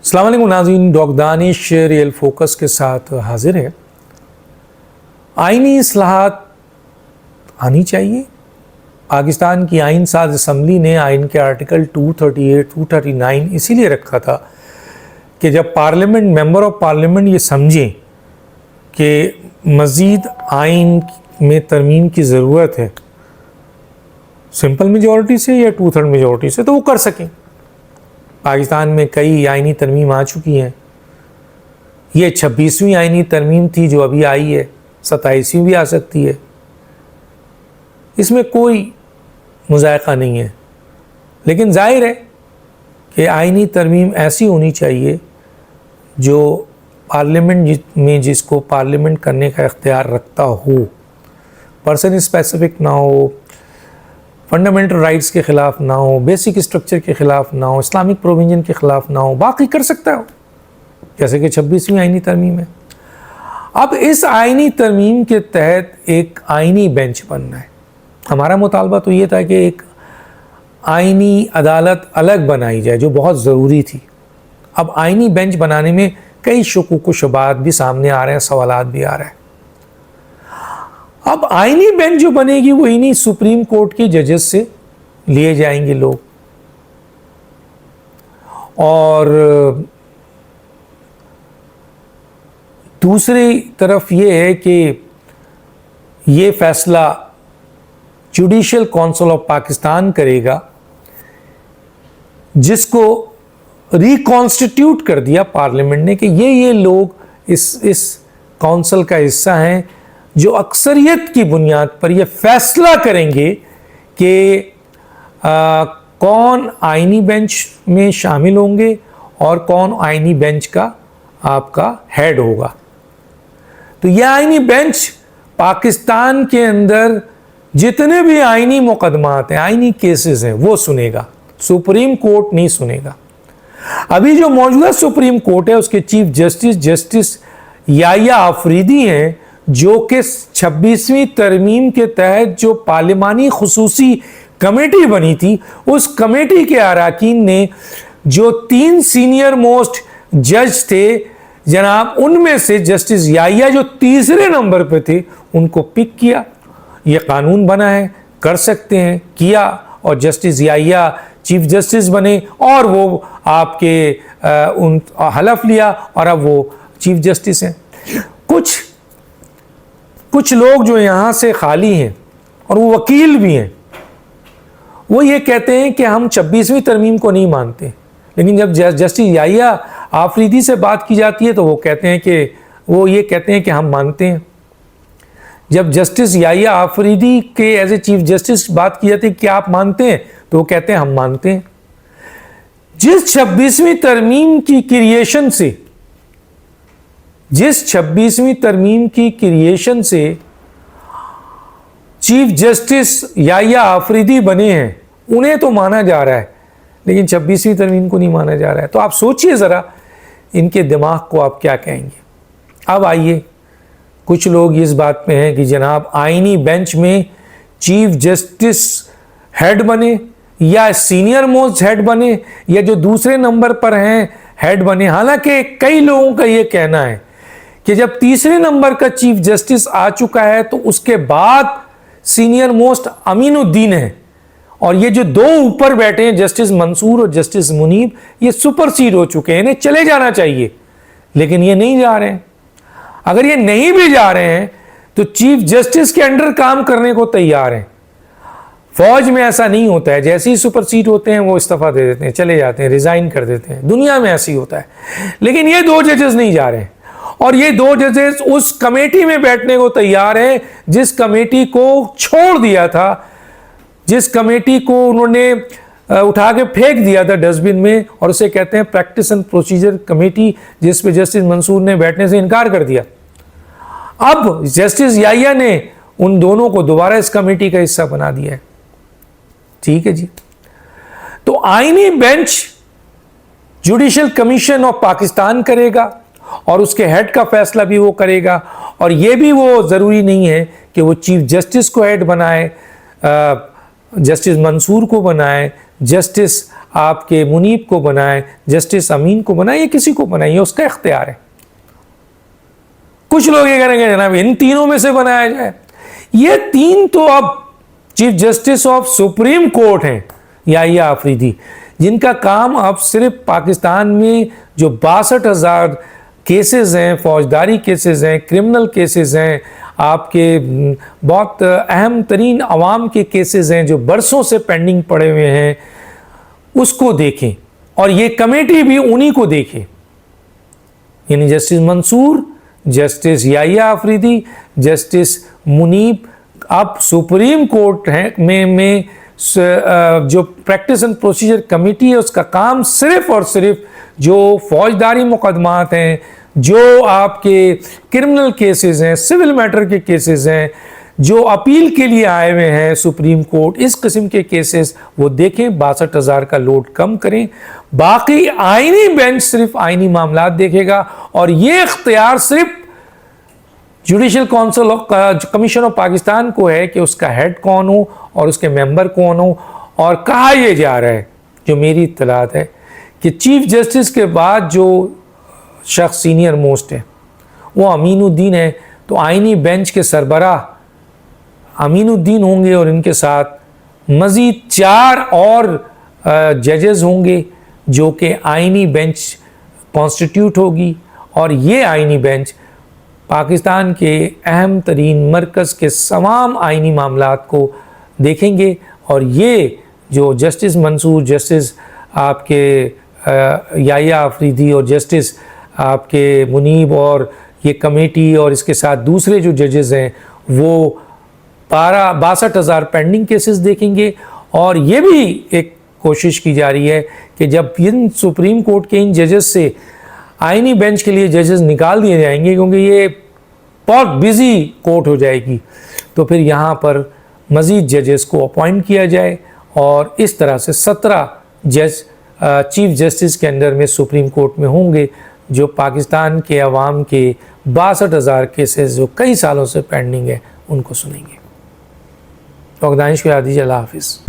अस्सलाम वालेकुम नाज़रीन, डॉक्टर दानिश रियल फोकस के साथ हाजिर है। आइनी इस्लाहात आनी चाहिए। पाकिस्तान की आइन साज असम्बली ने आइन के आर्टिकल 238, 239 इसीलिए रखा था कि जब पार्लियामेंट मेंबर ऑफ पार्लियामेंट ये समझें कि मज़ीद आइन में तरमीम की ज़रूरत है सिंपल मेजॉरिटी से या 2/3 मेजॉरिटी से, तो वो कर सकें। पाकिस्तान में कई आइनी तरमीम आ चुकी हैं। ये 26वीं आइनी तरमीम थी जो अभी आई है, 27वीं भी आ सकती है। इसमें कोई मुज़ायक़ा नहीं है, लेकिन जाहिर है कि आइनी तरमीम ऐसी होनी चाहिए जो पार्लियामेंट में जिसको पार्लियामेंट करने का इख्तियार रखता हो, पर्सन स्पेसिफिक ना हो, फंडामेंटल राइट्स के ख़िलाफ़ ना हो, बेसिक स्ट्रक्चर के ख़िलाफ़ ना हो, इस्लामिक प्रोविजन के ख़िलाफ़ ना हो, बाकी कर सकता हो, जैसे कि 26वीं आइनी तरमीम है। अब इस आइनी तरमीम के तहत एक आइनी बेंच बनना है। हमारा मुतालबा तो ये था कि एक आइनी अदालत अलग बनाई जाए, जो बहुत ज़रूरी थी। अब आइनी बेंच बनाने में कई शुकूक व शुबात भी सामने आ रहे हैं, सवालात भी आ रहे हैं। अब आइनी बेंच जो बनेगी वो इन्हीं सुप्रीम कोर्ट के जजेस से लिए जाएंगे लोग, और दूसरी तरफ ये है कि ये फैसला जुडिशल काउंसिल ऑफ पाकिस्तान करेगा, जिसको रिकॉन्स्टिट्यूट कर दिया पार्लियामेंट ने कि ये लोग इस काउंसिल का हिस्सा हैं, जो अक्सरियत की बुनियाद पर यह फैसला करेंगे कि कौन आइनी बेंच में शामिल होंगे और कौन आइनी बेंच का आपका हेड होगा। तो यह आइनी बेंच पाकिस्तान के अंदर जितने भी आइनी मुकदमात हैं, आइनी केसेस हैं, वो सुनेगा। सुप्रीम कोर्ट नहीं सुनेगा। अभी जो मौजूदा सुप्रीम कोर्ट है उसके चीफ जस्टिस याहिया आफरीदी हैं, जो कि 26वीं तरमीम के तहत जो पार्लिमानी खुसूसी कमेटी बनी थी, उस कमेटी के अरकान ने जो 3 सीनियर मोस्ट जज थे जनाब, उनमें से जस्टिस याहिया जो तीसरे नंबर पे थे, उनको पिक किया। ये कानून बना है, कर सकते हैं, किया, और जस्टिस याहिया चीफ जस्टिस बने और वो आपके उन हलफ लिया और अब वो चीफ जस्टिस हैं। कुछ लोग जो यहाँ से खाली हैं और वो वकील भी हैं, वो ये कहते हैं कि हम 26वीं तरमीम को नहीं मानते, लेकिन जब जस्टिस याहिया आफरीदी से बात की जाती है तो वो ये कहते हैं कि हम मानते हैं। जब जस्टिस याहिया आफरीदी के एज ए चीफ जस्टिस बात की जाती है कि आप मानते हैं, तो वो कहते हैं हम मानते हैं। जिस 26वीं तरमीम की क्रिएशन से चीफ जस्टिस याहिया आफरीदी बने हैं, उन्हें तो माना जा रहा है, लेकिन 26वीं तरमीम को नहीं माना जा रहा है। तो आप सोचिए ज़रा, इनके दिमाग को आप क्या कहेंगे। अब आइए, कुछ लोग इस बात पे हैं कि जनाब आइनी बेंच में चीफ जस्टिस हेड बने या सीनियर मोस्ट हेड बने या जो दूसरे नंबर पर हैं हेड बने। हालांकि कई लोगों का ये कहना है कि जब तीसरे नंबर का चीफ जस्टिस आ चुका है तो उसके बाद सीनियर मोस्ट अमीनुद्दीन है, और ये जो 2 ऊपर बैठे हैं जस्टिस मंसूर और जस्टिस मुनीब, ये सुपरसीड हो चुके हैं, इन्हें चले जाना चाहिए, लेकिन ये नहीं जा रहे हैं। अगर ये नहीं भी जा रहे हैं तो चीफ जस्टिस के अंडर काम करने को तैयार हैं। फौज में ऐसा नहीं होता है, जैसे ही सुपरसीड होते हैं वो इस्तीफा दे देते हैं, चले जाते हैं, रिजाइन कर देते हैं। दुनिया में ऐसे ही होता है, लेकिन ये 2 जजेस नहीं जा रहे हैं, और ये 2 जजेस उस कमेटी में बैठने को तैयार हैं जिस कमेटी को छोड़ दिया था, जिस कमेटी को उन्होंने उठा के फेंक दिया था डस्टबिन में, और उसे कहते हैं प्रैक्टिस एंड प्रोसीजर कमेटी, जिस पे जस्टिस मंसूर ने बैठने से इनकार कर दिया। अब जस्टिस याहिया ने उन दोनों को दोबारा इस कमेटी का हिस्सा बना दिया है। ठीक है जी। तो आईनी bench judicial commission of Pakistan करेगा और उसके हेड का फैसला भी वो करेगा, और ये भी वो ज़रूरी नहीं है कि वो चीफ जस्टिस को हेड बनाए, जस्टिस मंसूर को बनाए, जस्टिस आपके मुनीब को बनाए, जस्टिस अमीन को बनाए, या किसी को बनाए, ये उसका इख्तियार है। कुछ लोग ये करेंगे जनाब इन तीनों में से बनाया जाए। ये तीन तो अब chief justice of supreme court हैं याहिया आफरीदी, जिनका काम अब सिर्फ पाकिस्तान में जो 62,000 केसेस हैं, फौजदारी केसेस हैं, क्रिमिनल केसेस हैं, आपके बहुत अहम तरीन अवाम के केसेस हैं जो बरसों से पेंडिंग पड़े हुए हैं, उसको देखें। और ये कमेटी भी उन्हीं को देखे, यानी justice Mansoor, justice Yahya Afridi, justice Munib. अब सुप्रीम कोर्ट में जो प्रैक्टिस एंड प्रोसीजर कमेटी है, उसका काम सिर्फ और सिर्फ जो फौजदारी मुकदमात हैं, जो आपके क्रिमिनल केसेस हैं, सिविल मैटर के केसेस हैं, जो अपील के लिए आए हुए हैं सुप्रीम कोर्ट, इस किस्म के केसेस वो देखें, 62,000 का लोड कम करें। बाकी आईनी बेंच सिर्फ आईनी मामलात देखेगा, और ये इख्तियार सिर्फ judicial council commission of Pakistan को है कि उसका हेड कौन हो और उसके मेंबर कौन हो। और कहा यह जा रहा है, जो मेरी इत्तलात है, कि चीफ जस्टिस के बाद जो शख्स सीनियर मोस्ट है वो अमीनुद्दीन है, तो आईनी बेंच के सरबराह अमीनुद्दीन होंगे और इनके साथ मज़ीद 4 और जजेस होंगे जो कि आईनी बेंच कॉन्स्टिट्यूट होगी। और ये आईनी बेंच पाकिस्तान के अहम तरीन मरकज़ के तमाम आईनी मामलात को देखेंगे। और ये जो जस्टिस मंसूर, जस्टिस आपके याहिया आफरीदी और जस्टिस आपके मुनीब और ये कमेटी और इसके साथ दूसरे जो जजेस हैं वो 62,000 पेंडिंग केसेस देखेंगे। और ये भी एक कोशिश की जा रही है कि जब इन सुप्रीम कोर्ट के इन जजेस से आईनी बेंच के लिए जजेस निकाल दिए जाएंगे, क्योंकि ये बहुत बिजी कोर्ट हो जाएगी, तो फिर यहाँ पर मज़ीद जजेस को अपॉइंट किया जाए। और इस तरह से 17 जज चीफ जस्टिस के अंडर में सुप्रीम कोर्ट में होंगे, जो पाकिस्तान के अवाम के 62,000 केसेस जो कई सालों से पेंडिंग है उनको सुनेंगे। दानिश को याद दीजिए। अल्लाह हाफिज़।